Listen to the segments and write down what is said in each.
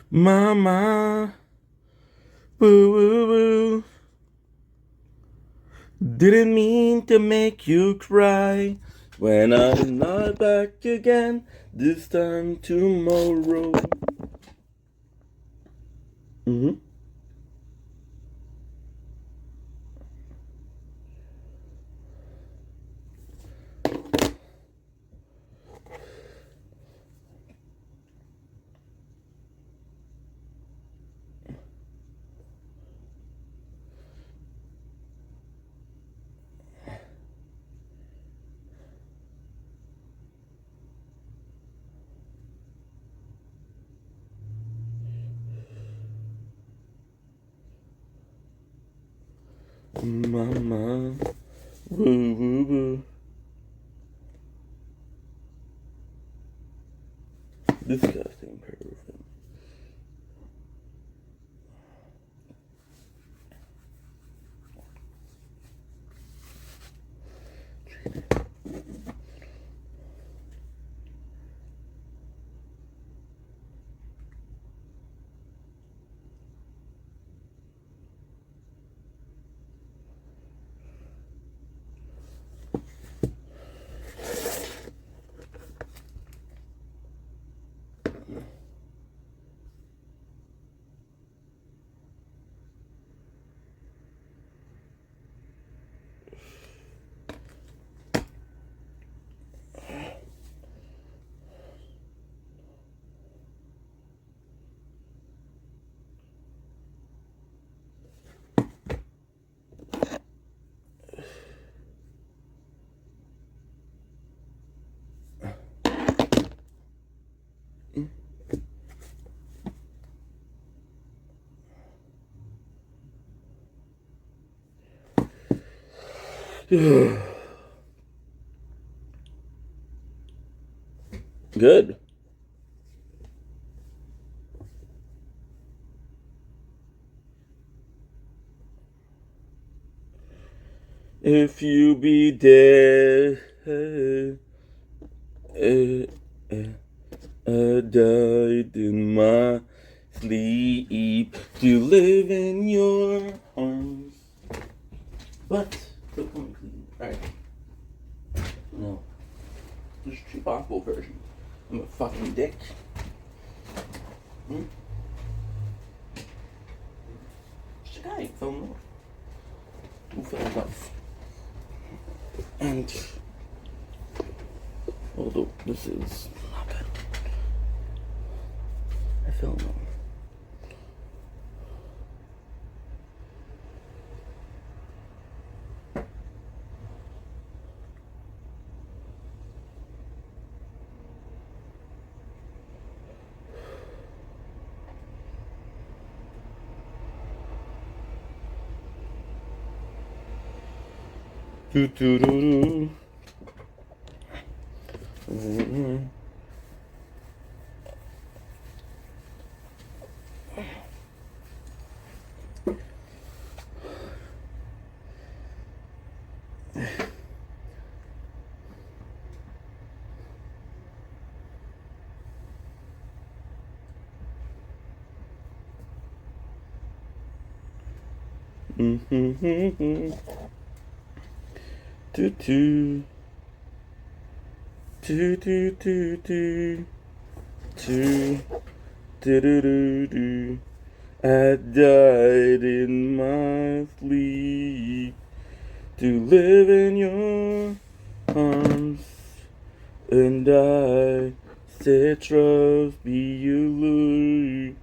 Mama, woo woo woo. Didn't mean to make you cry when I'm not back again this time tomorrow. Mm-hmm. Mama, woo woo woo. Disgusting perfume. Good. If you be dead, I died in my sleep to live in your arms. What? Quit coming clean. Alright. No. There's two possible versions. I'm a fucking dick. Hmm? Just a guy fell in love. Who fell in love? And although this is not good, I fell in love. Do do do do. Do do do do do do do do do do. I died in my sleep to live in your arms, and I said, "Trust me, you lose."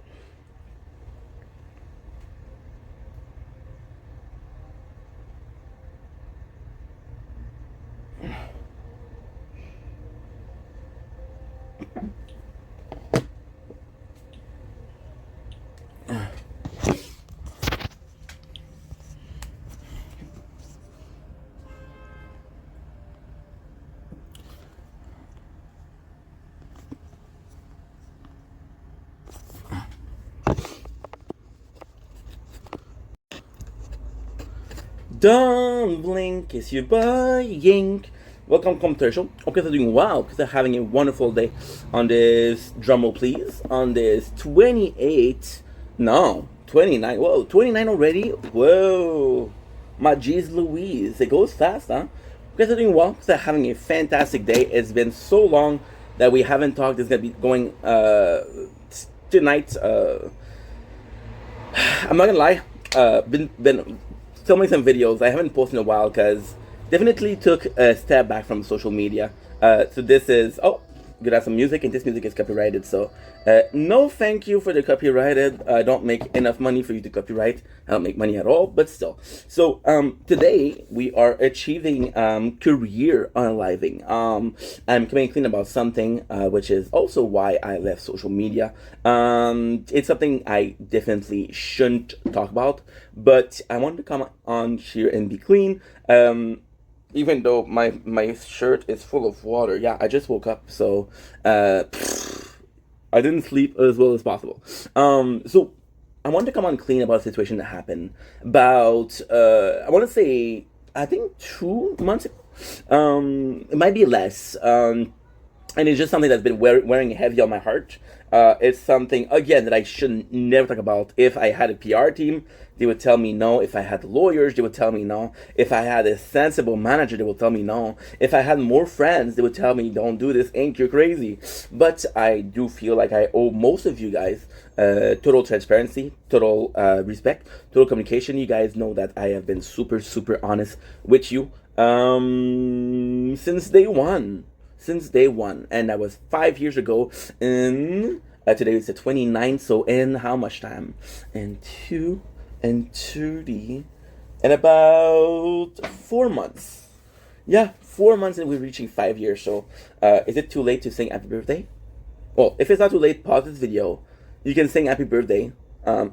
Don't blink as you buying Welcome, Tertial. Okay, they're doing well because they're having a wonderful day on this, drumroll please, on this 28, no, 29, whoa, 29 already? Whoa, my geez Louise, it goes fast, huh? Because they're doing well because they're having a fantastic day. It's been so long that we haven't talked. It's going to be going tonight. I'm not gonna lie. Been filming some videos. I haven't posted in a while because definitely took a step back from social media. So this is good. Have some music, and this music is copyrighted. So no, thank you for the copyrighted. I don't make enough money for you to copyright. I don't make money at all, but still. So today we are achieving career unaliving. I'm coming clean about something, which is also why I left social media. It's something I definitely shouldn't talk about, but I wanted to come on here and be clean. Even though my shirt is full of water. Yeah, I just woke up, so I didn't sleep as well as possible. So I wanted to come on clean about a situation that happened about I want to say I think 2 months ago. It might be less. And it's just something that's been wearing heavy on my heart. It's something again that I should never talk about. If I had a PR team, they would tell me no. If I had lawyers, they would tell me no. If I had a sensible manager, they would tell me no. If I had more friends, they would tell me don't do this, ain't you crazy? But I do feel like I owe most of you guys total transparency, total respect, total communication. You guys know that I have been super honest with you since day one. And that was 5 years ago. In today is the 29th, so in how much time? In 2 and 30, and about 4 months. Yeah, 4 months, and we're reaching 5 years. So, is it too late to sing happy birthday? Well, if it's not too late, pause this video. You can sing happy birthday. My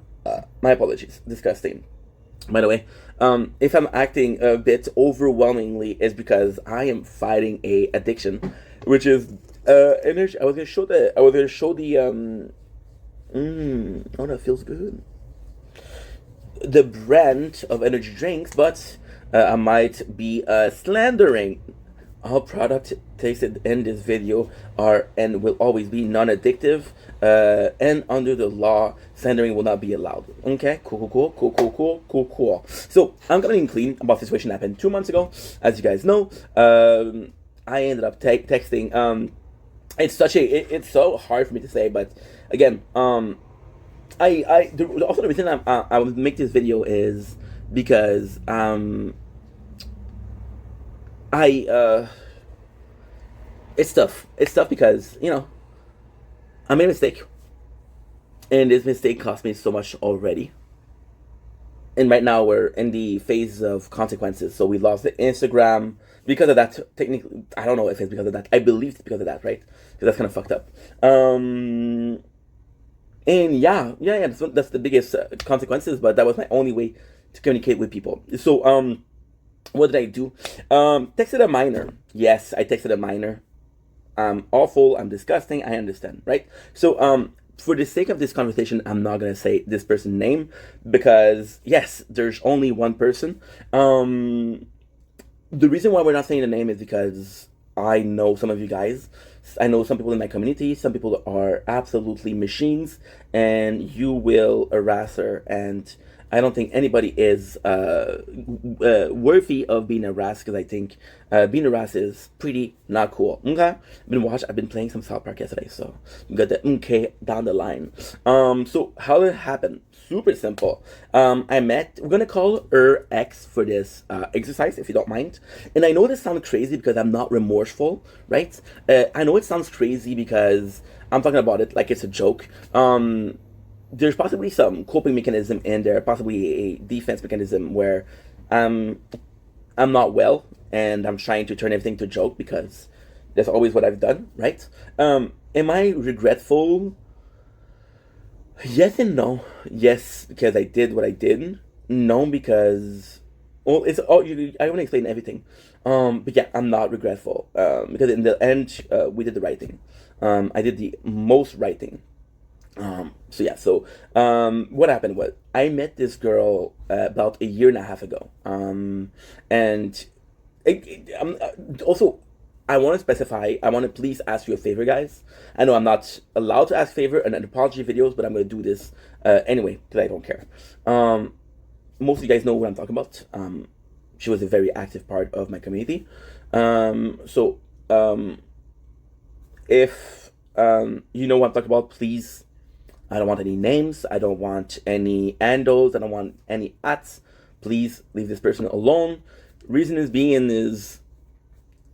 apologies. Disgusting. By the way, if I'm acting a bit overwhelmingly, it's because I am fighting a addiction, which is energy. I was gonna show the. Oh, that feels good. The brand of energy drinks, but I might be slandering. All product tasted in this video are and will always be non-addictive, and under the law, slandering will not be allowed. Okay, cool. So I'm coming clean about the situation that happened 2 months ago. As you guys know, I ended up texting. It's so hard for me to say, but again, also the reason I would make this video is because it's tough. It's tough because I made a mistake, and this mistake cost me so much already. And right now we're in the phase of consequences. So we lost the Instagram because of that. Technically, I don't know if it's because of that. I believe it's because of that, right? Because that's kind of fucked up. And yeah. That's the biggest consequences. But that was my only way to communicate with people. So what did I do? Texted a minor. Yes, I texted a minor. I'm awful. I'm disgusting. I understand, right? So for the sake of this conversation, I'm not gonna say this person's name because yes, there's only one person. The reason why we're not saying the name is because I know some of you guys. I know some people in my community. Some people are absolutely machines, and you will harass her. And I don't think anybody is worthy of being harassed because I think being harassed is pretty not cool. Okay, I've been playing some South Park yesterday, so you got the okay down the line. So how did it happen? Super simple. We're gonna call her X for this exercise, if you don't mind. And I know this sounds crazy because I'm not remorseful, right? I know it sounds crazy because I'm talking about it like it's a joke. There's possibly some coping mechanism in there, possibly a defense mechanism where I'm not well and I'm trying to turn everything to joke because that's always what I've done, right? Am I regretful? Yes and no. Yes, because I did what I did. No, because it's all I want to explain everything. But yeah, I'm not regretful. Because in the end, we did the right thing. I did the most right thing. So what happened was I met this girl about a year and a half ago, and Also, I want to specify. I want to please ask you a favor, guys. I know I'm not allowed to ask favor in an apology videos, but I'm going to do this anyway because I don't care. Most of you guys know what I'm talking about. She was a very active part of my community. So if you know what I'm talking about, please. I don't want any names. I don't want any handles. I don't want any ats. Please leave this person alone. Reason is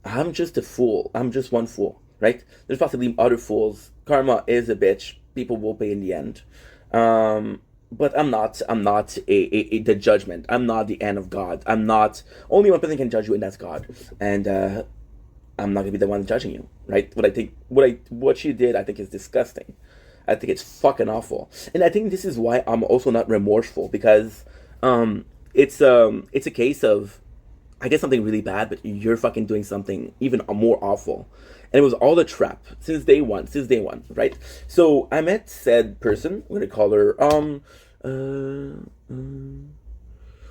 I'm just a fool. I'm just one fool, right? There's possibly other fools. Karma is a bitch. People will pay in the end. But I'm not the judgment. I'm not the end of God. I'm not, only one person can judge you, and that's God. And I'm not gonna be the one judging you, right? What she did, I think is disgusting. I think it's fucking awful. And I think this is why I'm also not remorseful, because it's a case of, I get something really bad, but you're fucking doing something even more awful. And it was all a trap since day one, right? So I met said person. I'm gonna call her I'm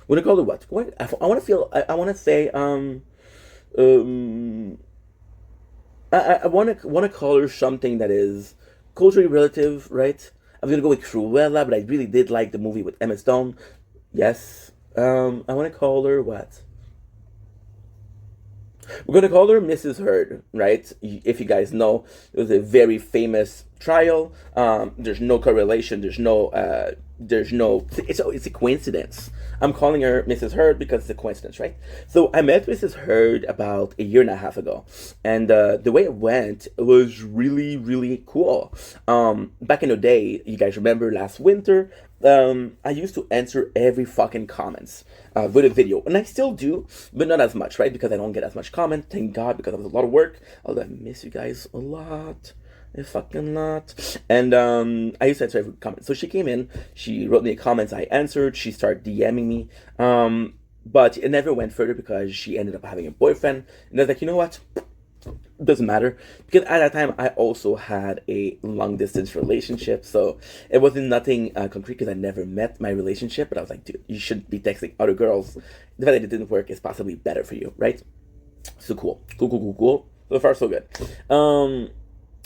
gonna call her what? I want to feel. I want to say I want to call her something that is culturally relative, right? I'm gonna go with Cruella, but I really did like the movie with Emma Stone. Yes. I want to call her what? We're gonna call her Mrs. Heard, right? If you guys know, it was a very famous trial. There's no correlation. There's no. It's a coincidence. I'm calling her Mrs. Heard because it's a coincidence, right? So I met Mrs. Heard about a year and a half ago, and the way it went was really, really cool. Back in the day, you guys remember last winter, I used to answer every fucking comments with a video, and I still do, but not as much, right? Because I don't get as much comment. Thank God, because it was a lot of work. Although I miss you guys a lot. A fucking lot. And I used to answer every comment. So she came in, she wrote me comments, I answered, she started DMing me. But it never went further because she ended up having a boyfriend. And I was like, you know what? Doesn't matter. Because at that time I also had a long distance relationship. So it wasn't nothing concrete because I never met my relationship. But I was like, dude, you should be texting other girls. The fact that it didn't work is possibly better for you, right? So cool. Cool. So far so good.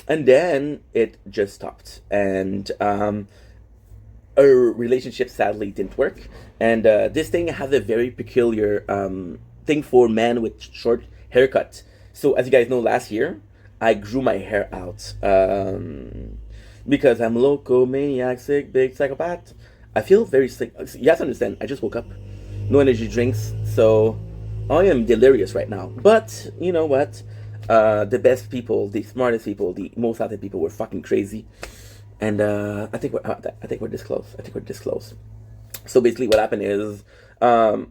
And then it just stopped, and our relationship sadly didn't work. And this thing has a very peculiar thing for men with short haircut. So as you guys know, last year I grew my hair out because I'm loco, maniac, sick, big psychopath. I feel very sick. You have to understand, I just woke up, no energy drinks, so I am delirious right now. But you know what? The best people, the smartest people, the most talented people were fucking crazy, and I think we're this close. So basically, what happened is, I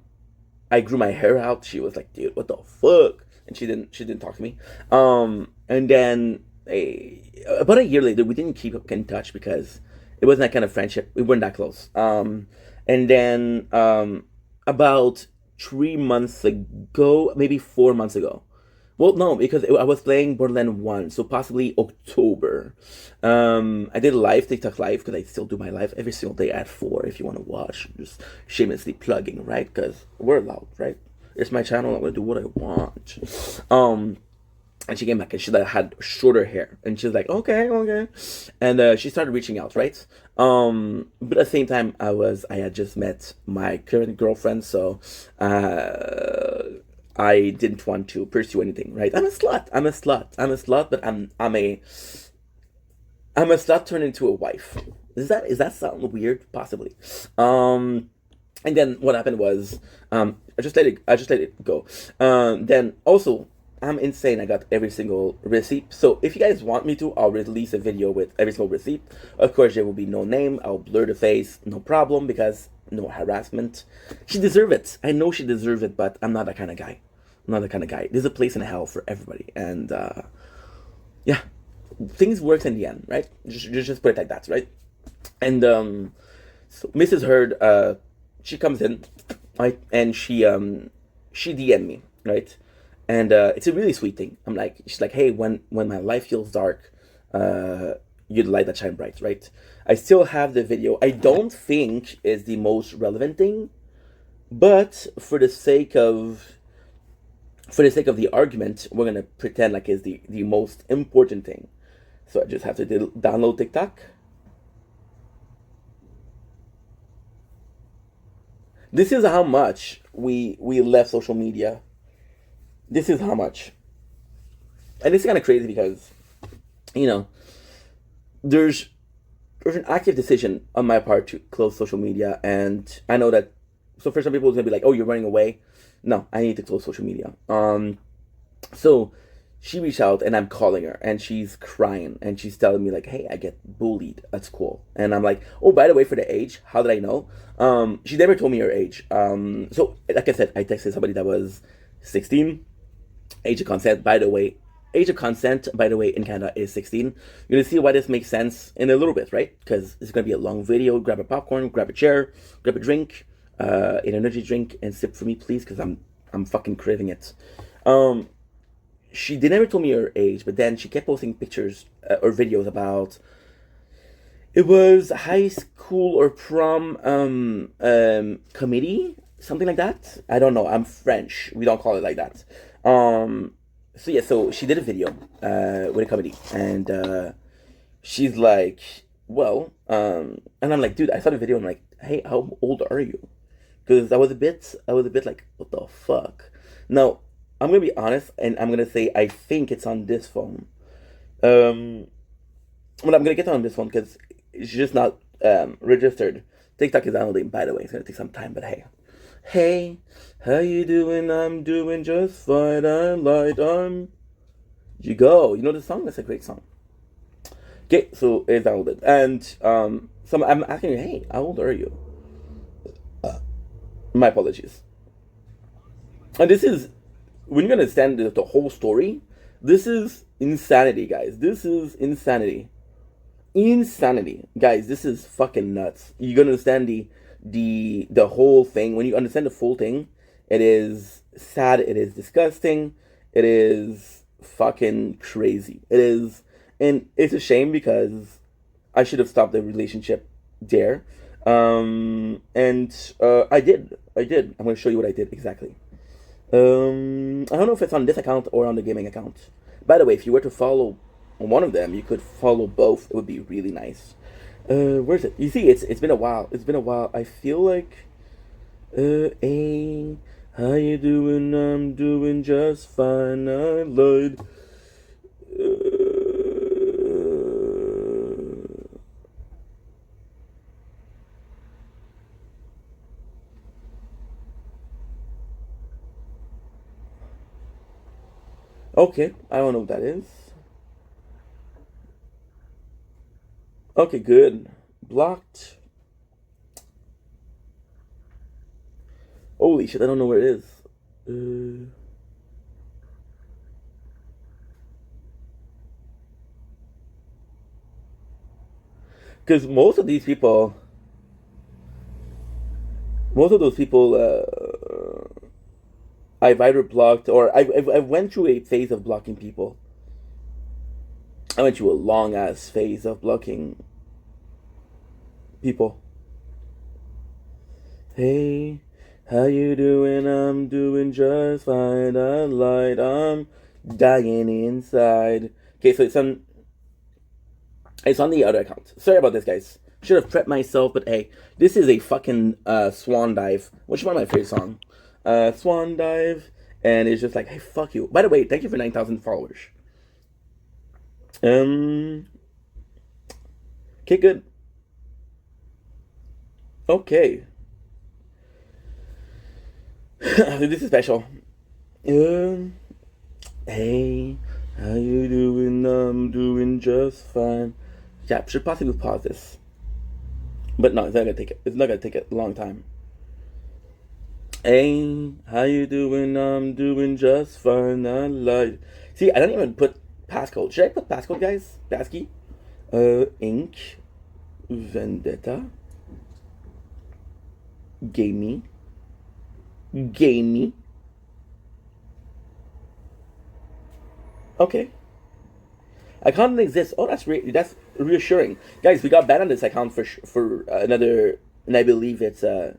grew my hair out. She was like, "Dude, what the fuck?" And she didn't talk to me. And then about a year later, we didn't keep in touch because it wasn't that kind of friendship. We weren't that close. And then about 3 months ago, maybe 4 months ago. Well, no, because I was playing Borderlands 1, so possibly October. I did a live, TikTok live, because I still do my live every single day at 4 if you want to watch. Just shamelessly plugging, right? Because we're allowed, right? It's my channel, I'm going to do what I want. And she came back and she had shorter hair. And she was like, okay. And she started reaching out, right? But at the same time, I had just met my current girlfriend, so I didn't want to pursue anything, right? I'm a slut, but I'm a slut turned into a wife. Is that sound weird? Possibly. And then what happened was, I just let it go. Then also, I'm insane. I got every single receipt. So if you guys want me to, I'll release a video with every single receipt. Of course, there will be no name. I'll blur the face, no problem, because no harassment. She deserves it. I know she deserves it, but I'm not that kind of guy. There's a place in hell for everybody, and yeah, things works in the end, right? Just put it like that, right? And so Mrs. Heard, she comes in, right, and she DM'd me, right, and it's a really sweet thing. She's like, hey, when my life feels dark, you're the light that shine bright, right? I still have the video. I don't think it's the most relevant thing, but for the sake of for the sake of the argument, we're gonna pretend like it's the most important thing. So I just have to download TikTok. This is how much we left social media. This is how much. And it's kind of crazy because, you know, there's an active decision on my part to close social media, and I know that. So for some people, it's gonna be like, "Oh, you're running away." No, I need to close social media. So she reached out, and I'm calling her, and she's crying, and she's telling me like, "Hey, I get bullied at school," and I'm like, "Oh, by the way, for the age, how did I know?" She never told me her age. So like I said, I texted somebody that was 16. Age of consent, by the way. Age of consent, by the way, in Canada is 16. You're gonna see why this makes sense in a little bit, right? Because it's gonna be a long video. Grab a popcorn, grab a chair, grab a drink, an energy drink, and sip for me, please, because I'm fucking craving it. She did never told me her age, but then she kept posting pictures or videos about it was high school or prom committee, something like that. I don't know. I'm French. We don't call it like that. So yeah, so she did a video with a comedy, and she's like, well, and I'm like, dude, I saw the video. I'm like, hey, how old are you? Because I was a bit like, what the fuck? Now, I'm gonna be honest, and I'm gonna say I think it's on this phone. Well, I'm gonna get on this one because it's just not registered. TikTok is downloading, by the way. It's gonna take some time, but hey. Hey, how you doing? I'm doing just fine. I'm light. You go. You know the song? That's a great song. Okay, so it's downloaded, and so I'm asking you, hey, how old are you? My apologies. And this is when you're gonna understand the whole story. This is insanity, guys. This is insanity, guys. This is fucking nuts. You're gonna understand the whole thing. When you understand the full thing, it is sad, it is disgusting, it is fucking crazy. It is, and it's a shame because I should have stopped the relationship there. And I did. I'm gonna show you what I did exactly. I don't know if it's on this account or on the gaming account. By the way, if you were to follow one of them, you could follow both. It would be really nice. Where's it? You see, it's been a while. It's been a while. I feel like, hey, how you doing? I'm doing just fine. I lied. Okay, I don't know what that is. Okay, good. Blocked. Holy shit, I don't know where it is. Because most of those people, I've either blocked or I went through a phase of blocking people. I went through a long ass phase of blocking people. Hey, how you doing? I'm doing just fine. I lied. I'm dying inside. Okay, so it's on the other account. Sorry about this, guys. Should have prepped myself, but hey, this is a fucking Swan Dive, which is one of my favorite songs. Swan Dive, and it's just like, hey, fuck you. By the way, thank you for 9,000 followers. Okay, good. Okay. This is special. Hey, how you doing? I'm doing just fine. Yeah, should possibly pause this. But no, it's not gonna take a long time. Hey, how you doing? I'm doing just fine. I lied. See, I don't even put passcode. Should I put passcode, guys? Passkey? Ink. Vendetta. Gamey. Okay. Account doesn't exist. Oh, that's reassuring, guys. We got banned on this account for another, and I believe it's you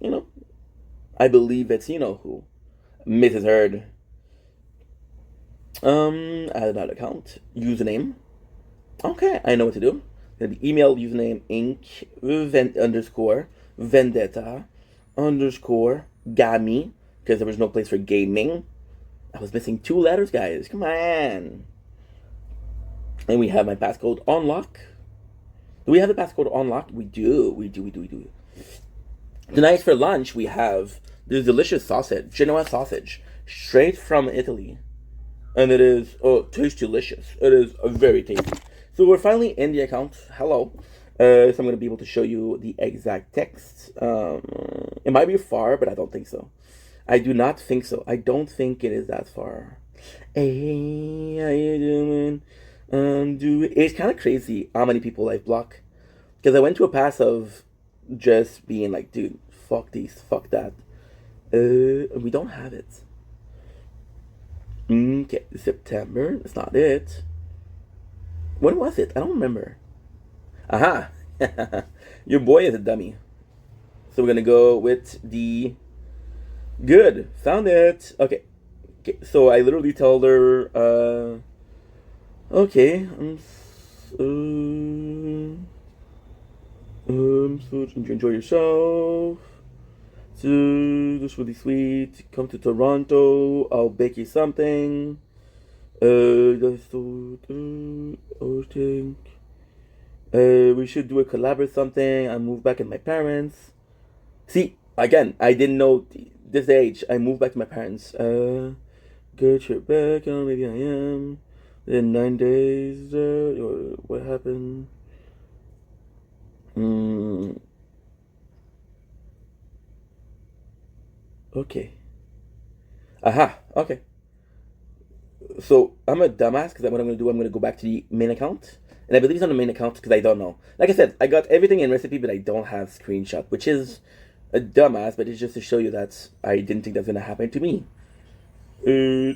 know, I believe it's you know who, Mrs. Heard. Add another account. Username. Okay, I know what to do. Gonna be email username underscore vendetta underscore gami because there was no place for gaming. I was missing 2 letters, guys. Come on. And we have my passcode unlock. Do we have the passcode unlocked? We do. We do. Tonight for lunch we have this delicious sausage, Genoa sausage, straight from Italy. And it is, tastes delicious. It is very tasty. So we're finally in the account. Hello. So I'm going to be able to show you the exact text. It might be far, but I don't think so. I do not think so. I don't think it is that far. Hey, how you doing? It's kind of crazy how many people I block. Because I went to a path of just being like, dude, fuck these, fuck that. We don't have it. Okay, September. That's not it. When was it? I don't remember. Aha! Your boy is a dummy. So we're gonna go with the good. Found it. Okay. So I literally told her, okay, so enjoy yourself. So this is really sweet. Come to Toronto. I'll bake you something. We should do a collab or something. I moved back with my parents. See, again, I didn't know this age. I moved back to my parents. Good trip back. Oh, maybe I am. In 9 days. What happened? Okay. Aha. Okay. So I'm a dumbass because what I'm gonna do, I'm gonna go back to the main account, and I believe it's on the main account because I don't know. Like I said, I got everything in recipe, but I don't have screenshot, which is a dumbass, but it's just to show you that I didn't think that's gonna happen to me. Oh,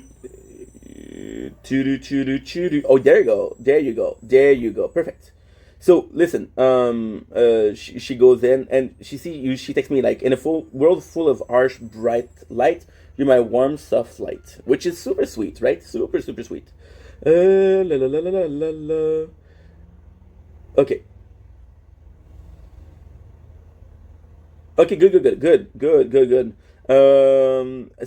there you go. Perfect. So listen, she goes in and she texts me like, in a full world full of harsh bright light, you're my warm soft light, which is super sweet, right? Super sweet. La la la la la la la. Okay. Okay, good.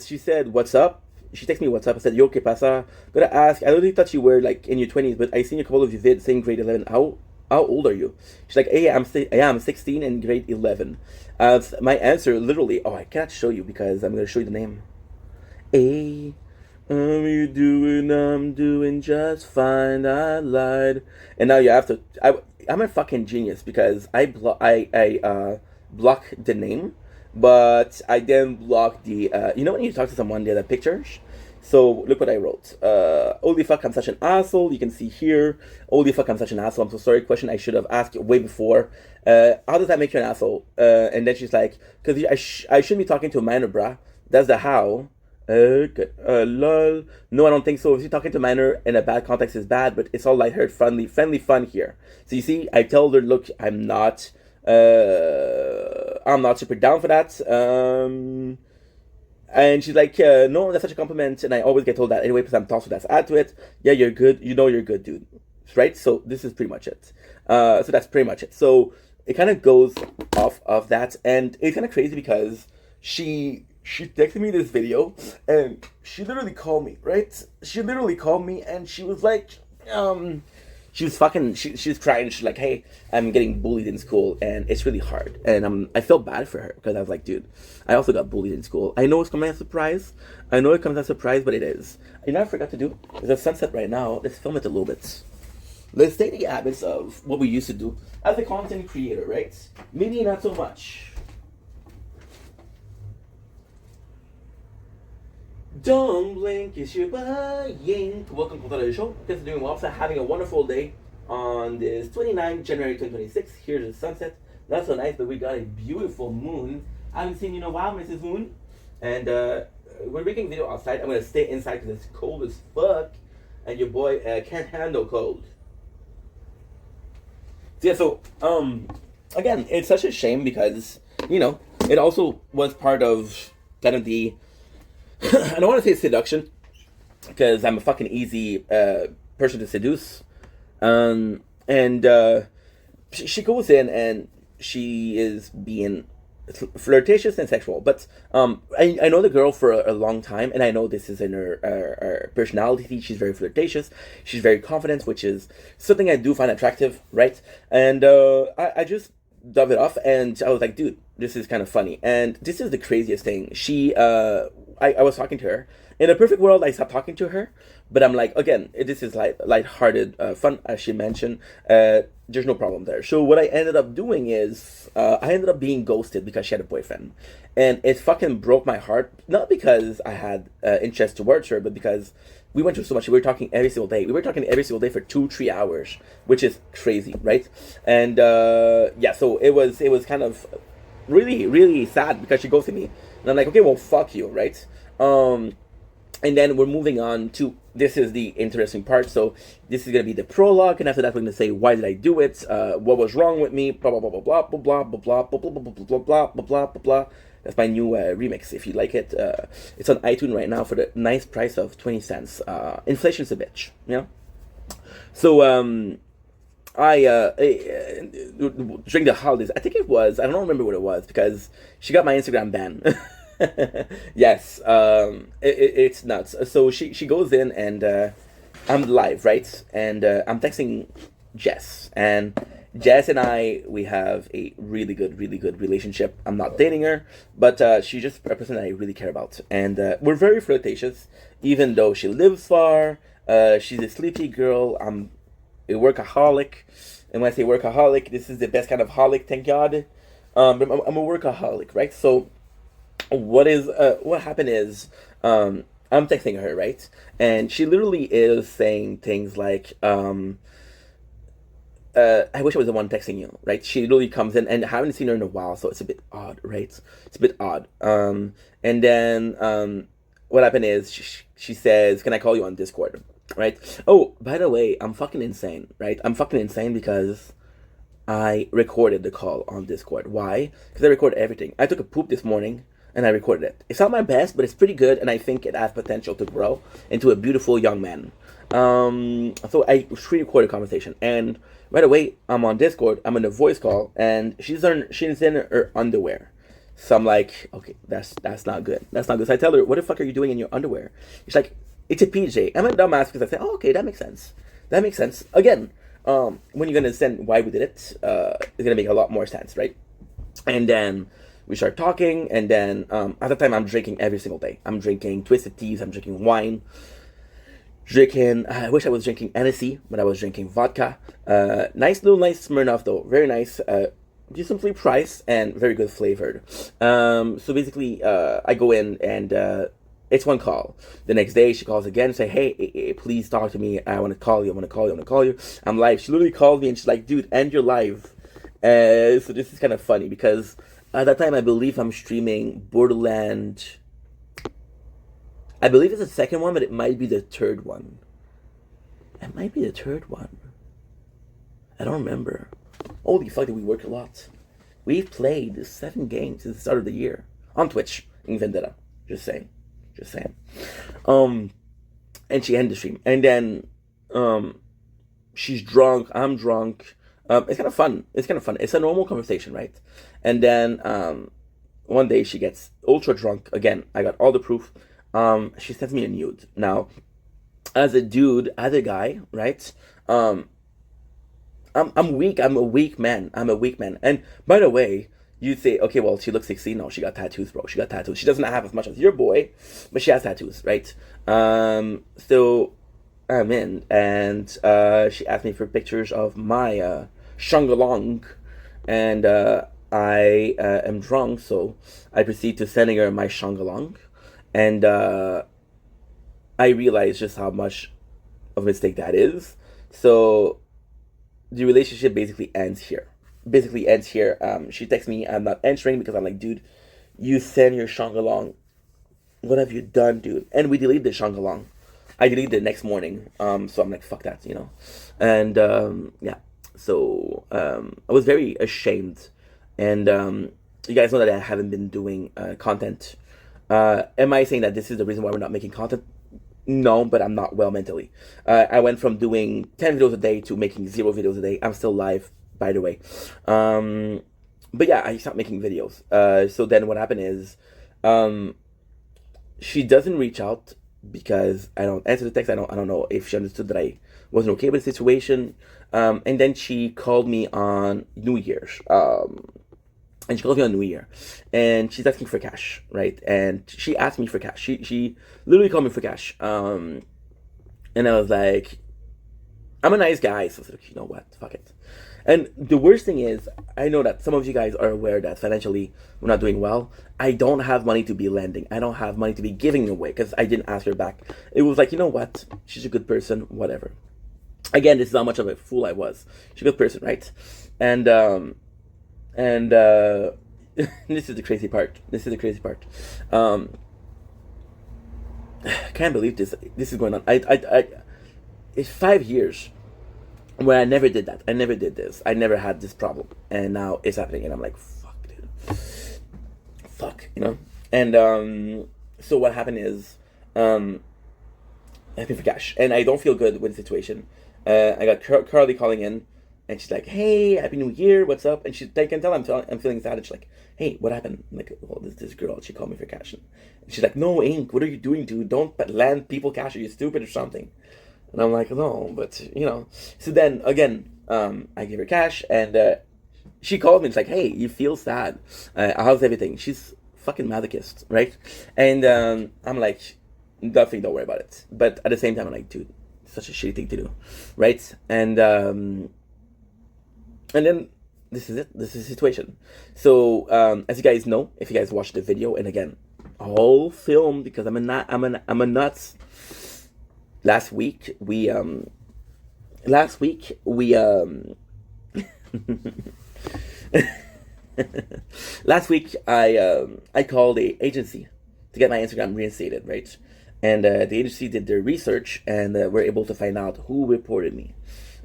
She said, "What's up?" She texted me, "What's up?" I said, "Yo, que pasa?" Gotta ask. I really thought you were like in your 20s, but I seen a couple of your vids saying grade 11. How old are you? She's like, "Hey, I'm 16 in grade 11." My answer, literally, I cannot show you because I'm gonna show you the name. Hey, how you doing? I'm doing just fine. I lied, and now you have to. I'm a fucking genius because I block the name, but I then block the. You know when you talk to someone, they have a picture. So look what I wrote. Holy fuck, I'm such an asshole. You can see here. Holy fuck, I'm such an asshole. I'm so sorry. Question I should have asked way before. How does that make you an asshole? And then she's like, because I shouldn't be talking to a minor, bruh. That's the how. Good. Lol. No, I don't think so. If you're talking to a minor in a bad context is bad, but it's all lighthearted, friendly fun here. So you see, I told her, look, I'm not super down for that. And she's like, no, that's such a compliment, and I always get told that anyway because I'm tossed with that. Add to it, yeah, you're good. You know you're good, dude. Right? So this is pretty much it. So that's pretty much it. So it kind of goes off of that, and it's kind of crazy because she texted me this video, and she literally called me, right? She literally called me, and she was like, she was crying. She's like, hey, I'm getting bullied in school, and it's really hard. And I felt bad for her because I was like, dude, I also got bullied in school. I know it's coming as a surprise. But it is. You know what I forgot to do? There's a sunset right now. Let's film it a little bit. Let's take the habits of what we used to do as a content creator, right? Maybe not so much. Don't blink, it's your buying. Welcome to the show. Guys are doing well. So having a wonderful day on this 29th January 2026. Here's the sunset. Not so nice, but we got a beautiful moon. I haven't seen you in a while, Mrs. Moon. And we're making a video outside. I'm gonna stay inside because it's cold as fuck, and your boy can't handle cold. So yeah, so again, it's such a shame because it also was part of kind of the I don't want to say seduction because I'm a fucking easy person to seduce. And she goes in and she is being flirtatious and sexual. But I know the girl for a long time, and I know this is in her personality. She's very flirtatious. She's very confident, which is something I do find attractive, right? And I just dove it off, and I was like, dude, this is kind of funny. And this is the craziest thing. I was talking to her. In a perfect world, I stopped talking to her, but I'm like, again, this is lighthearted fun, as she mentioned. There's no problem there. So what I ended up doing is, I ended up being ghosted because she had a boyfriend, and it fucking broke my heart. Not because I had interest towards her, but because we went through so much. We were talking every single day. We were talking every single day for 2-3 hours, which is crazy, right? And yeah, so it was kind of really, really sad because she ghosted me, and I'm like, okay, well, fuck you, right? And then we're moving on to, this is the interesting part. So this is going to be the prologue, and after that we're going to say, why did I do it? What was wrong with me? Blah, blah, blah, blah, blah, blah, blah, blah, blah, blah, blah, blah, blah, blah, blah, blah, blah. That's my new remix. If you like it, it's on iTunes right now for the nice price of 20 cents. Inflation's a bitch, you know? So, during the holidays, I think it was, I don't remember what it was, because she got my Instagram banned. Yes, it's nuts. So she goes in, and I'm live, right? And I'm texting Jess, and Jess and we have a really good relationship. I'm not dating her, but she's just a person that I really care about, and we're very flirtatious, even though she lives far. She's a sleepy girl. I'm a workaholic, and when I say workaholic, this is the best kind of holic, thank God. I'm a workaholic, right? So what happened is, I'm texting her, right, and she literally is saying things like, I wish I was the one texting you, right? She literally comes in, and I haven't seen her in a while, so it's a bit odd, right? It's a bit odd. And then what happened is she says, can I call you on Discord, right? Oh, by the way, I'm fucking insane, right? I'm fucking insane because I recorded the call on Discord. Why? Because I record everything. I took a poop this morning, and I recorded it. It's not my best, but it's pretty good, and I think it has potential to grow into a beautiful young man. So I pre-recorded a conversation, and right away I'm on Discord. I'm in a voice call, and she's in her underwear. So I'm like, okay, that's not good. That's not good. So I tell her, what the fuck are you doing in your underwear? She's like, it's a PJ. I'm a dumbass because I say, oh, okay, that makes sense. That makes sense. Again, when you're gonna understand why we did it, it's gonna make a lot more sense, right? And then we start talking, and then at the time I'm drinking every single day. I'm drinking twisted teas, I'm drinking wine, I wish I was drinking Hennessy, but I was drinking vodka. Nice Smirnoff though, very nice, decently priced and very good flavored. So basically, I go in, and it's one call. The next day she calls again, say, hey, please talk to me. I want to call you. I'm live. She literally called me, and she's like, dude, end your live. So this is kind of funny because at that time, I believe I'm streaming Borderland. I believe it's the second one, but it might be the third one. I don't remember. Holy fuck, did we work a lot. We've played 7 games since the start of the year. On Twitch, in Vendetta. Just saying. And she ended the stream. And then, she's drunk, I'm drunk. It's kind of fun. It's a normal conversation, right? And then one day she gets ultra drunk. Again, I got all the proof. She sends me a nude. Now, as a dude, as a guy, right? I'm weak. I'm a weak man. And by the way, you say, okay, well, she looks 16. No, she got tattoos, bro. She doesn't have as much as your boy, but she has tattoos, right? So I'm in, and she asked me for pictures of my Shongalong, and I am drunk, so I proceed to sending her my Shongalong, and I realize just how much of a mistake that is. So the relationship basically ends here. She texts me, I'm not answering because I'm like, dude, you send your Shongalong. What have you done, dude? And we deleted the Shongalong. I deleted it the next morning. So I'm like, fuck that, you know? And yeah. So I was very ashamed. And you guys know that I haven't been doing content Am I saying that this is the reason why we're not making content? No, but I'm not well mentally. I went from doing 10 videos a day to making 0 videos a day. I'm still live, by the way. But yeah, I stopped making videos. So then what happened is, she doesn't reach out because I don't answer the text. I don't know if she understood that I wasn't okay with the situation. And then she called me on New Year's. And she calls me on New Year, and she's asking for cash, right? And she asked me for cash. She literally called me for cash. And I was like, I'm a nice guy, so I was like, you know what, fuck it. And the worst thing is, I know that some of you guys are aware that financially we're not doing well. I don't have money to be lending. I don't have money to be giving away because I didn't ask her back. It was like, you know what, she's a good person, whatever. Again, this is how much of a fool I was. She's a good person, right? And this is the crazy part. Can't believe this is going on. It's 5 years where I never did that. I never did this. I never had this problem, and now it's happening, and I'm like, fuck, dude, fuck, you know. And so what happened is, I paid for cash, and I don't feel good with the situation. I got Carly calling in. And she's like, hey, Happy New Year, what's up? And they can tell I'm feeling sad. And she's like, hey, what happened? I'm like, well, this girl, she called me for cash. And she's like, no, Ink, what are you doing, dude? Don't lend people cash. Are you stupid or something? And I'm like, no, but, you know. So then, again, I gave her cash, and she called me. It's like, hey, you feel sad. How's everything? She's fucking masochist, right? And I'm like, nothing, don't worry about it. But at the same time, I'm like, dude, it's such a shitty thing to do, right? And then this is it. This is the situation. So as you guys know, if you guys watched the video, and again, all filmed because I'm a nuts. Last week we last week we I called a agency to get my Instagram reinstated, right? And the agency did their research and were able to find out who reported me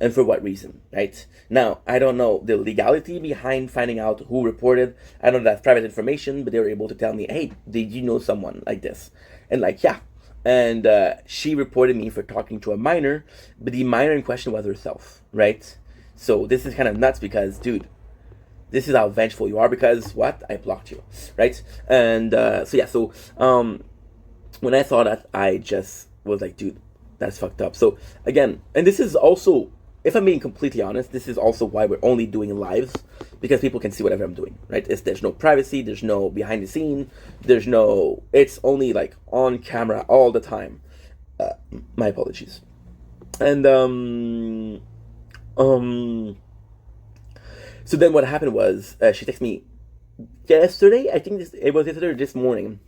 and for what reason, right? Now, I don't know the legality behind finding out who reported. I don't know that's private information, but they were able to tell me, hey, did you know someone like this? And like, yeah. And she reported me for talking to a minor, but the minor in question was herself, right? So this is kind of nuts because, dude, this is how vengeful you are because, what? I blocked you, right? And so when I saw that, I just was like, dude, that's fucked up. So again, and this is also, if I'm being completely honest, this is also why we're only doing lives, because people can see whatever I'm doing, right? There's no privacy, there's no behind the scene, it's only like on camera all the time. My apologies. And so then what happened was, she texted me yesterday, I think it was yesterday or this morning,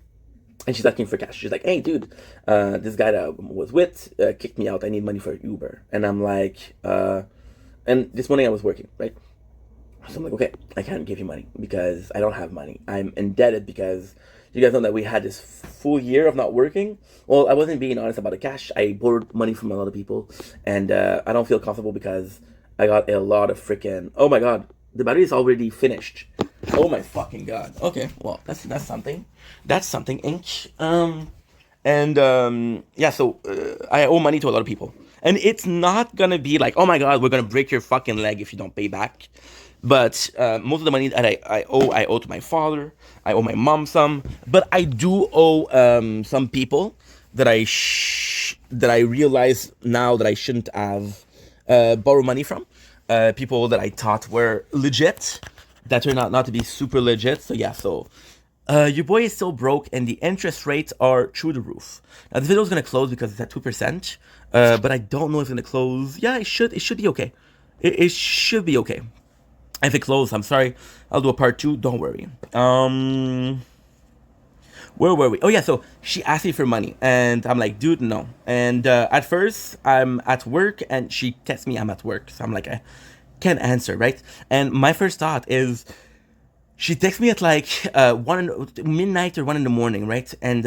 and she's asking for cash. She's like, hey, dude, this guy that I was with kicked me out. I need money for Uber. And I'm like, and this morning I was working, right? So I'm like, okay, I can't give you money because I don't have money. I'm indebted because you guys know that we had this full year of not working. Well, I wasn't being honest about the cash. I borrowed money from a lot of people, and I don't feel comfortable because I got a lot of freaking, oh my God, the battery is already finished. Oh my fucking God. Okay, well, that's something. That's something, Ink. So I owe money to a lot of people. And it's not gonna be like, oh my God, we're gonna break your fucking leg if you don't pay back. But most of the money that I owe to my father. I owe my mom some. But I do owe some people that I realize now that I shouldn't have borrowed money from. People that I thought were legit, that turned out not to be super legit. So yeah, your boy is still broke, and the interest rates are through the roof. Now this video is gonna close because it's at 2%, but I don't know if it's gonna close. Yeah, it should be okay. It should be okay. If it closes, I'm sorry. I'll do a part 2. Don't worry. Where were we? Oh yeah, so she asked me for money, and I'm like, dude, no. And at first, I'm at work, and she texts me I'm at work. So I'm like, I can't answer, right? And my first thought is, she texts me at like midnight or 1 in the morning, right? And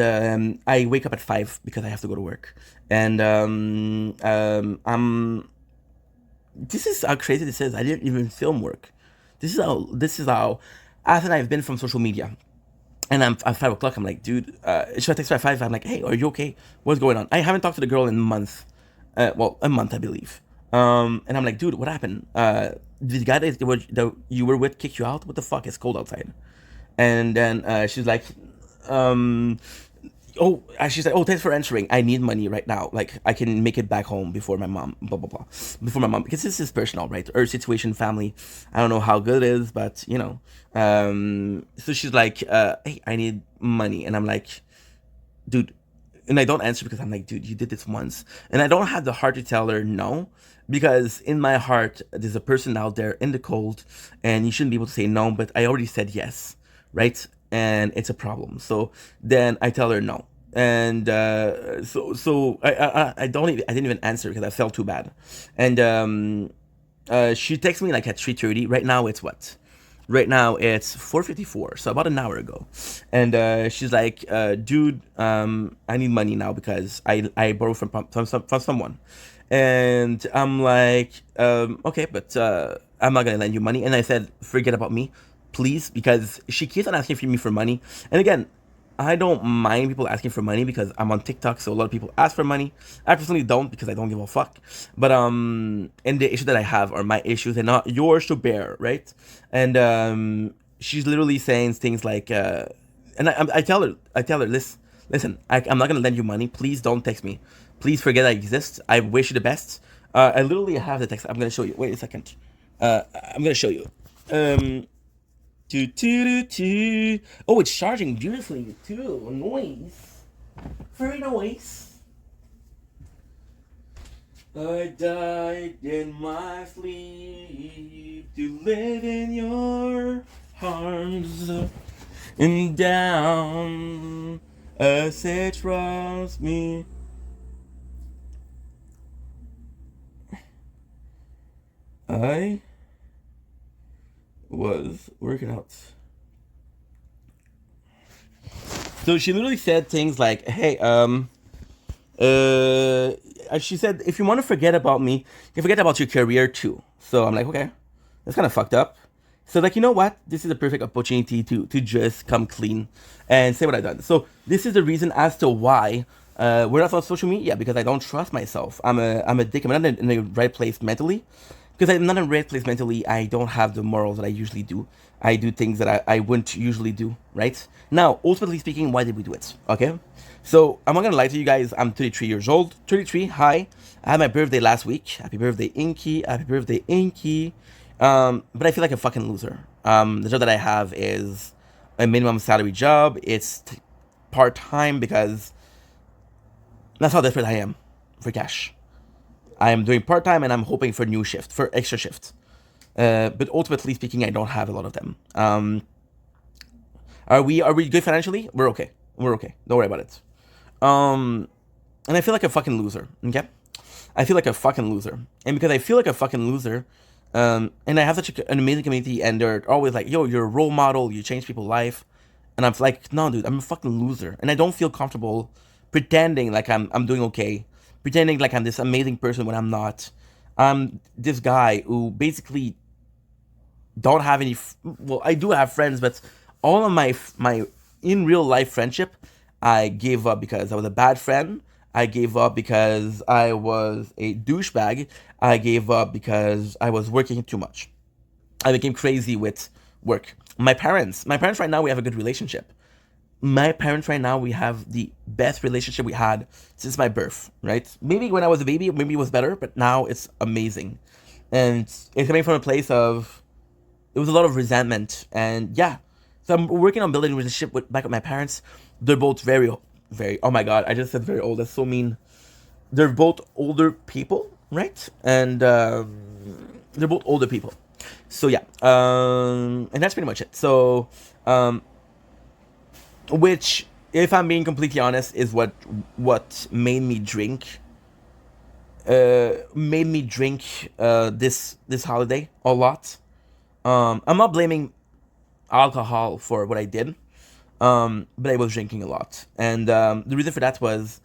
I wake up at 5 because I have to go to work. And this is how crazy this is. I didn't even film work. This is how Ath and I have been from social media. And I'm at 5 o'clock. I'm like, dude, should I text her at 5? I'm like, hey, are you okay? What's going on? I haven't talked to the girl in a month. Well, a month, I believe. And I'm like, dude, what happened? Did the guy that you were with kick you out? What the fuck? It's cold outside. And then she's like, um, oh, she said, oh, thanks for answering. I need money right now. Like, I can make it back home before my mom, blah, blah, blah. Before my mom, because this is personal, right? Her situation, family. I don't know how good it is, but, you know. So she's like, hey, I need money. And I'm like, dude, and I don't answer because I'm like, dude, you did this once. And I don't have the heart to tell her no, because in my heart, there's a person out there in the cold, and you shouldn't be able to say no, but I already said yes, right? And it's a problem. So then I tell her no. And so I don't even, I didn't even answer because I felt too bad. And she texts me like at 3:30. Right now it's what? Right now it's 4:54, so about an hour ago. And she's like, dude, I need money now because I borrowed from someone. And I'm like, okay, but I'm not gonna lend you money. And I said, forget about me, please, because she keeps on asking for me for money. And again, I don't mind people asking for money because I'm on TikTok, so a lot of people ask for money. I personally don't because I don't give a fuck. But and the issue that I have are my issues and not yours to bear, right? And she's literally saying things like, and I tell her, listen, I'm not gonna lend you money. Please don't text me. Please forget I exist. I wish you the best. I literally have the text. I'm gonna show you. Wait a second. I'm gonna show you. Doo, doo, doo, doo. Oh, it's charging beautifully too. Noise. Very nice. I died in my sleep to live in your arms and down as it trust me. I was working out. So she literally said things like, "Hey, she said if you want to forget about me, you forget about your career too." So I'm like, okay, that's kind of fucked up. So like, you know what? This is a perfect opportunity to just come clean and say what I've done. So this is the reason as to why we're not on social media, because I don't trust myself. I'm a dick. I'm not in the right place mentally. Because I'm not in the right place mentally, I don't have the morals that I usually do. I do things that I wouldn't usually do, right? Now, ultimately speaking, why did we do it? Okay? So, I'm not gonna lie to you guys, I'm 33 years old. 33, hi. I had my birthday last week. Happy birthday, Inky. Happy birthday, Inky. But I feel like a fucking loser. The job that I have is a minimum salary job. It's part-time because that's how desperate I am for cash. I am doing part-time and I'm hoping for new shift, for extra shift. But ultimately speaking, I don't have a lot of them. Are we good financially? We're okay. We're okay. Don't worry about it. And I feel like a fucking loser. Okay, I feel like a fucking loser, and because I feel like a fucking loser, and I have such an amazing community, and they're always like, "Yo, you're a role model. You change people's life," and I'm like, "No, dude, I'm a fucking loser," and I don't feel comfortable pretending like I'm doing okay, pretending like I'm this amazing person when I'm not. I'm this guy who basically don't have any. Well, I do have friends, but all of my in real life friendship, I gave up because I was a bad friend. I gave up because I was a douchebag. I gave up because I was working too much. I became crazy with work. My parents right now, we have a good relationship. My parents right now, we have the best relationship we had since my birth, right? Maybe when I was a baby, maybe it was better, but now it's amazing. And it's coming from a place of, it was a lot of resentment. And yeah, so I'm working on building a relationship with back with my parents. They're both very, oh my God, I just said very old. That's so mean. They're both older people, right? And they're both older people. So yeah, and that's pretty much it. So, which, if I'm being completely honest, is what made me drink. Made me drink this holiday a lot. I'm not blaming alcohol for what I did, but I was drinking a lot, and the reason for that was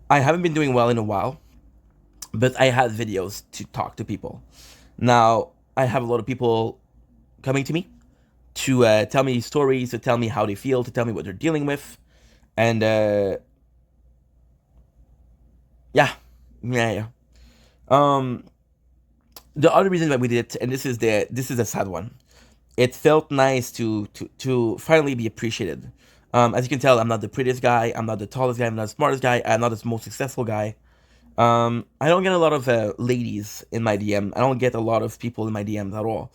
I haven't been doing well in a while, but I had videos to talk to people. Now I have a lot of people coming to me, to tell me stories, to tell me how they feel, to tell me what they're dealing with, and yeah, yeah. The other reason that we did it, and this is a sad one. It felt nice to finally be appreciated. As you can tell, I'm not the prettiest guy, I'm not the tallest guy, I'm not the smartest guy, I'm not the most successful guy. I don't get a lot of ladies in my DM. I don't get a lot of people in my DMs at all.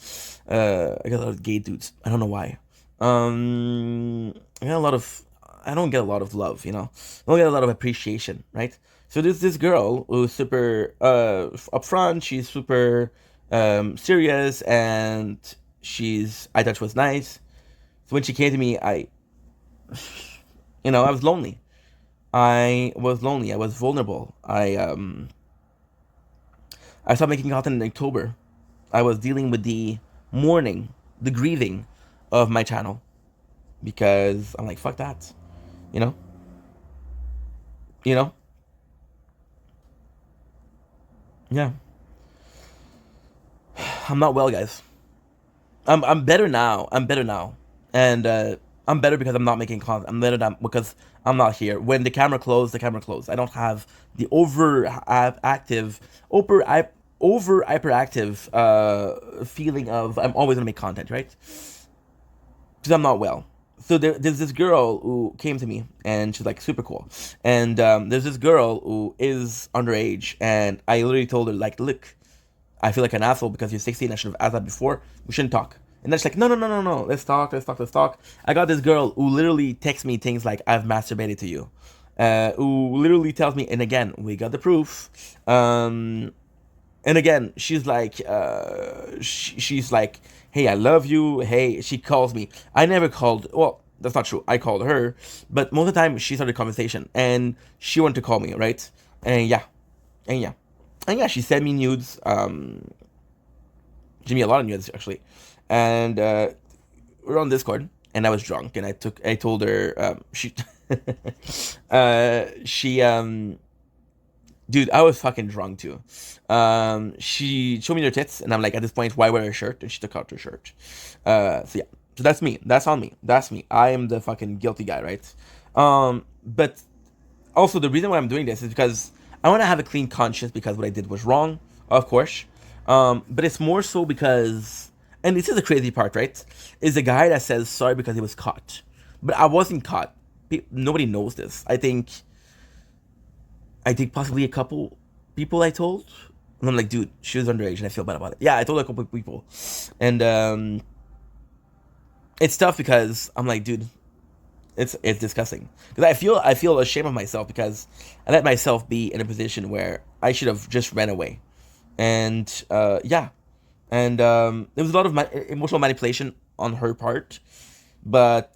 I get a lot of gay dudes. I don't know why. I get a lot of. I don't get a lot of love. I don't get a lot of appreciation, right? So there's this girl who's super upfront. She's super serious, and I thought she was nice. So when she came to me, I was lonely. I was lonely. I was vulnerable. I stopped making content in October. I was dealing with the mourning, the grieving of my channel because I'm like, fuck that, you know, you know, yeah. I'm not well, guys. I'm better now. I'm better now, and I'm better because I'm not making content. I'm better now because I'm not here. When the camera closed, the camera closed. I don't have the over hyperactive feeling of I'm always gonna make content, right? Because I'm not well. So there's this girl who came to me and she's like super cool, and there's this girl who is underage, and I literally told her like, look, I feel like an asshole because you're 16. I should have asked that before. We shouldn't talk. And then she's like, no, no, no, no, no. Let's talk. Let's talk. Let's talk. I got this girl who literally texts me things like, I've masturbated to you. Who literally tells me, and again, we got the proof. And again, she's like, she's like, hey, I love you. Hey, she calls me. I never called. Well, that's not true. I called her, but most of the time she started a conversation, and she wanted to call me, right? And yeah, and yeah. And yeah, she sent me nudes. She sent me a lot of nudes actually, and we're on Discord, and I was drunk, and I told her she dude, I was fucking drunk too. She showed me her tits, and I'm like, at this point, why wear a shirt? And she took out her shirt. So yeah, so that's me. That's on me. That's me. I am the fucking guilty guy, right? But also the reason why I'm doing this is because I want to have a clean conscience because what I did was wrong, of course. But it's more so because, and this is the crazy part, right? Is the guy that says sorry because he was caught, but I wasn't caught. Nobody knows this. I think possibly a couple people I told, and I'm like, dude, she was underage, and I feel bad about it. Yeah, I told a couple people, and it's tough because I'm like, dude, it's disgusting because I feel ashamed of myself because I let myself be in a position where I should have just ran away, and yeah, and there was a lot of emotional manipulation on her part, but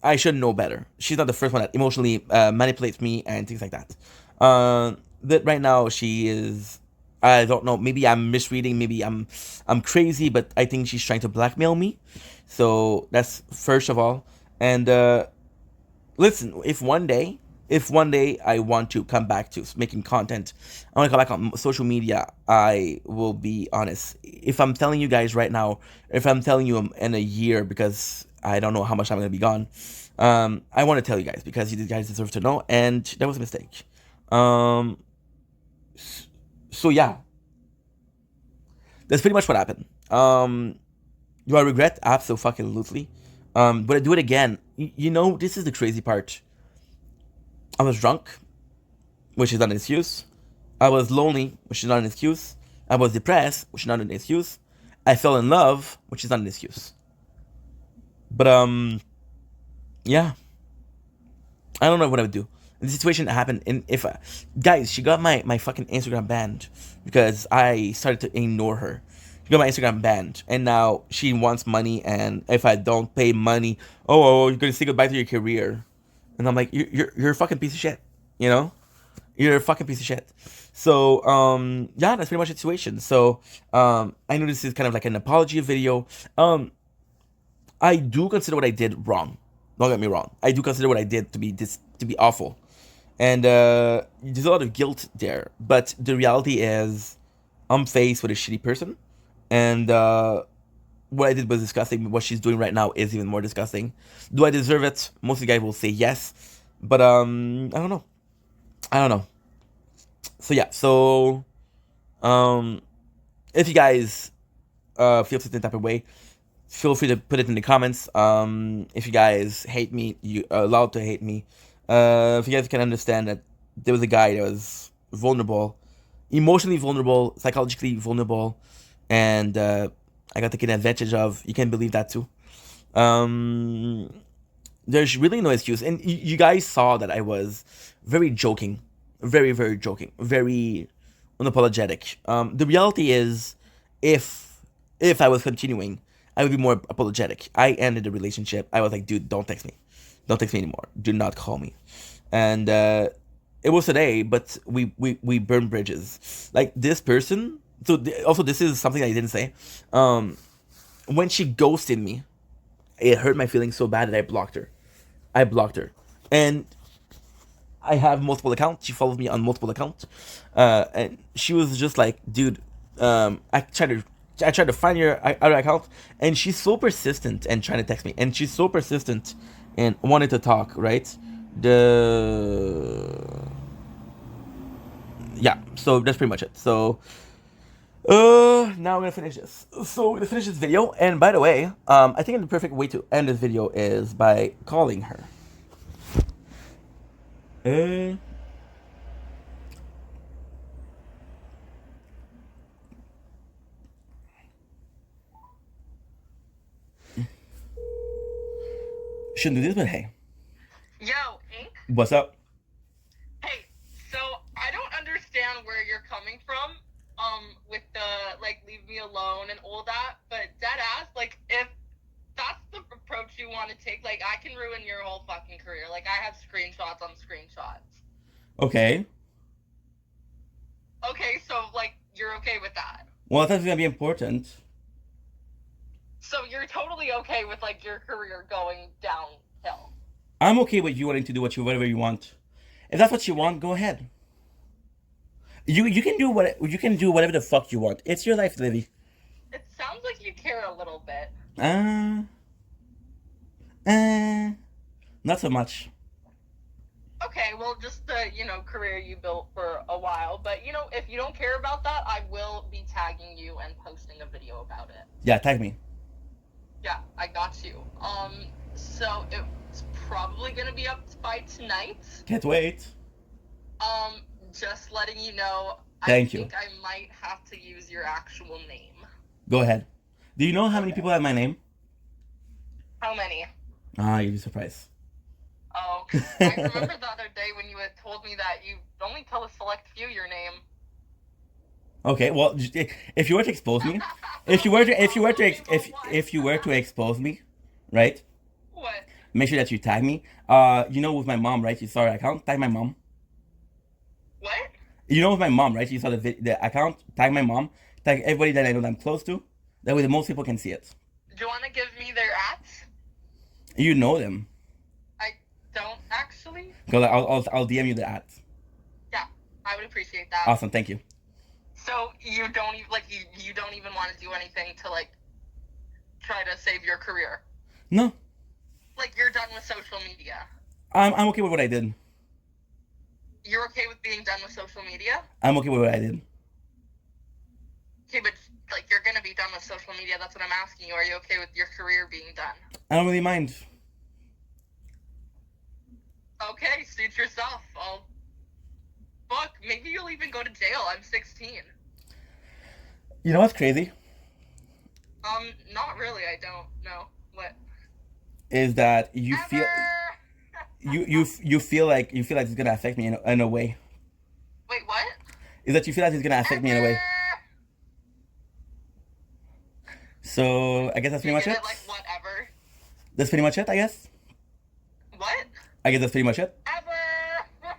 I should know better. She's not the first one that emotionally manipulates me and things like that. That right now she is. I don't know. Maybe I'm misreading. Maybe I'm crazy. But I think she's trying to blackmail me. So that's first of all. And listen, if one day I want to come back to making content, I want to come back on social media, I will be honest. If I'm telling you guys right now, if I'm telling you in a year, because I don't know how much I'm going to be gone, I want to tell you guys because you guys deserve to know, and that was a mistake. So yeah, that's pretty much what happened. Do I regret? Absolutely. Would I do it again? This is the crazy part. I was drunk, which is not an excuse. I was lonely, which is not an excuse. I was depressed, which is not an excuse. I fell in love, which is not an excuse. But yeah, I don't know what I would do. The situation happened, and guys, she got my fucking Instagram banned because I started to ignore her. She got my Instagram banned, and now she wants money. And if I don't pay money, you're gonna say goodbye to your career. And I'm like, you're a fucking piece of shit, You're a fucking piece of shit. So yeah, that's pretty much the situation. So I know this is kind of like an apology video. I do consider what I did wrong. Don't get me wrong. I do consider what I did to be awful. And there's a lot of guilt there. But the reality is I'm faced with a shitty person. And what I did was disgusting. What she's doing right now is even more disgusting. Do I deserve it? Most of the guys will say yes, but I don't know. I don't know. So yeah, so um, if you guys feel certain type of way, feel free to put it in the comments. If you guys hate me, you are allowed to hate me. If you guys can understand that there was a guy that was vulnerable, emotionally vulnerable, psychologically vulnerable, and I got taken advantage of. You can believe that too. Um, there's really no excuse, and you guys saw that I was very joking, very very joking, very unapologetic. The reality is, if if I was continuing, I would be more apologetic. I ended the relationship. I was like, dude, don't text me anymore. Do not call me, and it was today, but we burned bridges. Like this person. So also, this is something I didn't say. When she ghosted me, it hurt my feelings so bad that I blocked her. I blocked her, and I have multiple accounts. She follows me on multiple accounts, and she was just like, "Dude, I tried to find your other account, and she's so persistent and trying to text me, and she's so persistent and wanted to talk. Right? The yeah. So that's pretty much it. So now I'm gonna finish this. So we're gonna finish this video, and by the way, I think the perfect way to end this video is by calling her. Uh, shouldn't do this, but hey, Yo, Ink. what's up? Hey, so I don't understand where you're coming from, with the like leave me alone and all that, but dead ass, like if that's the approach you want to take, like I can ruin your whole fucking career. Like I have screenshots on screenshots. Okay. Okay, so like you're okay with that. Well, that's gonna be important. So you're totally okay with like your career going downhill. I'm okay with you wanting to do whatever you want. If that's what you want, go ahead. You can do whatever the fuck you want. It's your life, Livy. It sounds like you care a little bit. Uh, uh, not so much. Okay, well, just the, career you built for a while. But, if you don't care about that, I will be tagging you and posting a video about it. Yeah, tag me. Yeah, I got you. So it's probably going to be up by tonight. Can't wait. Just letting you know, Thank you. I think I might have to use your actual name. Go ahead. Do you know how many people have my name? How many? You'd be surprised. Oh, I remember the other day when you had told me that you only tell a select few your name. Okay, well, if you were to expose me, if you were to expose me, right? What? Make sure that you tag me. With my mom, right? You saw her account. Tag my mom. What? With my mom, right? You saw the account. Tag my mom. Tag everybody that I know that I'm close to. That way, the most people can see it. Do you want to give me their ats? You know them. I don't actually. Cause I'll DM you the ads. Yeah, I would appreciate that. Awesome, thank you. So you don't even you don't even want to do anything to like try to save your career. No. Like you're done with social media. I'm okay with what I did. You're okay with being done with social media? I'm okay with what I did. Okay, but like you're gonna be done with social media. That's what I'm asking you. Are you okay with your career being done? I don't really mind. Okay, suit yourself. Fuck, maybe you'll even go to jail. I'm 16. You know what's crazy? Not really. I don't know what. Is that you feel you feel like it's gonna affect me in a way. Wait, what? Is that you feel like it's gonna affect me in a way. So I guess that's pretty much it. Like whatever. That's pretty much it, I guess. What? I guess that's pretty much it. Ever.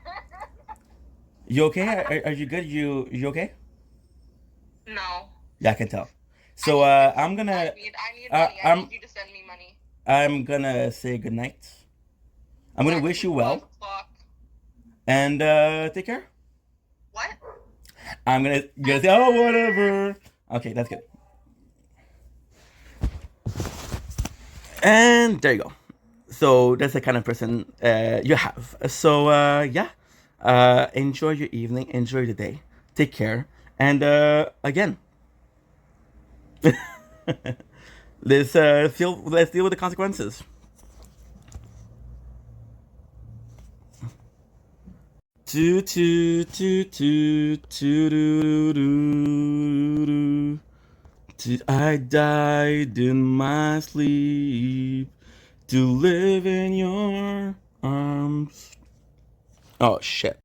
You okay? Are you good? You okay? No. Yeah, I can tell. So I'm gonna. I need money. I need you to send me money. I'm gonna say good night. I'm gonna wish you well. And take care. What? You're gonna say, oh, whatever. Okay, that's good. And there you go. So that's the kind of person you have. So yeah, enjoy your evening, enjoy the day, take care, and again, let's deal with the consequences. Do do do do do do do do. I died in my sleep to live in your arms. Oh shit.